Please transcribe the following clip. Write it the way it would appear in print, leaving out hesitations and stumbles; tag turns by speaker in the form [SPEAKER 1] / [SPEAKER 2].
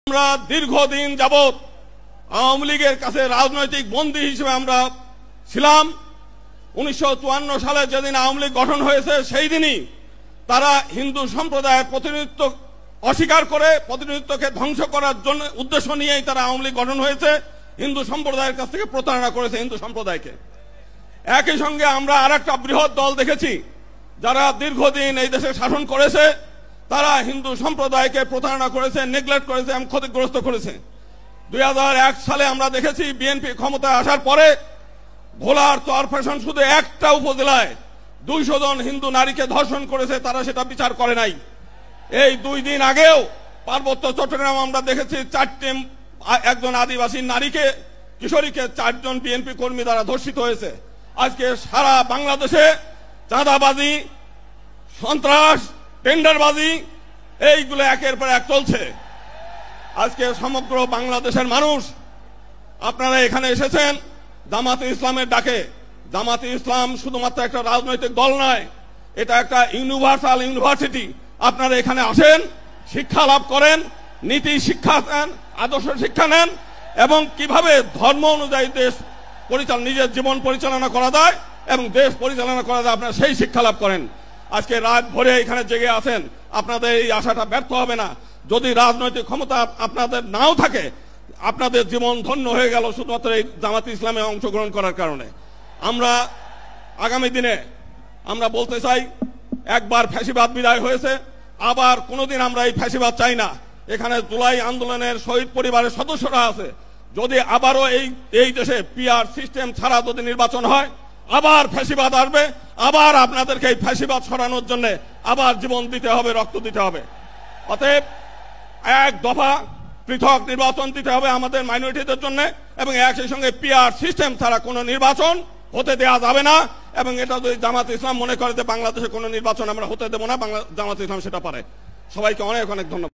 [SPEAKER 1] আমরা দীর্ঘদিন যাবত আওয়ামী লীগের কাছে রাজনৈতিক বন্দী হিসেবে আমরা ছিলাম। 1954 সালে যেদিন আওয়ামী লীগ গঠন হয়েছে সেই দিনই তারা হিন্দু সম্প্রদায়ের প্রতিনিধিত্ব অস্বীকার করে প্রতিনিধিত্বকে ধ্বংস করার জন্য উদ্দেশ্য নিয়েই তারা আওয়ামী লীগ গঠন হয়েছে। হিন্দু সম্প্রদায়ের কাছ থেকে প্রতারণা করেছে হিন্দু সম্প্রদায়কে। একই সঙ্গে আমরা আরেকটা বৃহৎ দল দেখেছি যারা দীর্ঘদিন এই দেশে শাসন করেছে, তারা হিন্দু সম্প্রদায়কে প্রতারণা করেছে, নেগলেক্ট করেছে এবং ক্ষতিগ্রস্ত করেছে। 2001 সালে আমরা দেখেছি বিএনপি ক্ষমতায় আসার পরে ভোলার চরফ্যাশন শুধু একটা উপজেলায় 200 জন হিন্দু নারীকে ধর্ষণ করেছে, তারা সেটা বিচার করে নাই। এই 2 দিন আগেও পার্বত্য চট্টগ্রাম আমরা দেখেছি 4টি একজন আদিবাসী নারীকে কিশোরীকে 4 জন বিএনপি কর্মী দ্বারা ধর্ষিত হয়েছে। আজকে সারা বাংলাদেশে চাঁদাবাজি, সন্ত্রাস, টেন্ডারবাজি এইগুলো একের পর এক চলছে। আজকে সমগ্র বাংলাদেশের মানুষ আপনারা এখানে এসেছেন জামাতে ইসলামের ডাকে। জামাতে ইসলাম শুধুমাত্র একটা রাজনৈতিক দল নয়, এটা একটা ইউনিভার্সাল ইউনিভার্সিটি। আপনারা এখানে আসেন, শিক্ষা লাভ করেন, নীতি শিক্ষা নেন, আদর্শ শিক্ষা নেন এবং কিভাবে ধর্ম অনুযায়ী দেশ নিজের জীবন পরিচালনা করা যায় এবং দেশ পরিচালনা করা যায় আপনারা সেই শিক্ষা লাভ করেন। আজকে রাত ভরে এখানে জেগে আছেন, আপনাদের এই আশাটা ব্যর্থ হবে না। যদি রাজনৈতিক ক্ষমতা আপনাদের নাও থাকে, আপনাদের জীবন ধন্য হয়ে গেল শুধুমাত্র এই জামাতে ইসলামে অংশগ্রহণ করার কারণে। আমরা আগামী দিনে আমরা বলতে চাই, একবার ফ্যাসিবাদ বিদায় হয়েছে, আবার কোনোদিন আমরা এই ফ্যাসিবাদ চাই না। এখানে জুলাই আন্দোলনের শহীদ পরিবারের সদস্যরা আছে, যদি আবারও এই দেশে পিআর সিস্টেম ছাড়া যদি নির্বাচন হয়, আবার ফ্যাসিবাদ আসবে, আবার আপনাদেরকে এই ফ্যাসিবাদ সরানোর জন্য আবার জীবন দিতে হবে, রক্ত দিতে হবে। অতএব এক দফা পৃথক নির্বাচন দিতে হবে আমাদের মাইনরিটিদের জন্য এবং একই সঙ্গে পিআর সিস্টেম ছাড়া কোনো নির্বাচন হতে দেওয়া যাবে না। এবং এটা যদি জামাত ইসলাম মনে করে যে বাংলাদেশে কোনো নির্বাচন আমরা হতে দেবো না, জামাত ইসলাম সেটা পারে। সবাইকে অনেক অনেক ধন্যবাদ।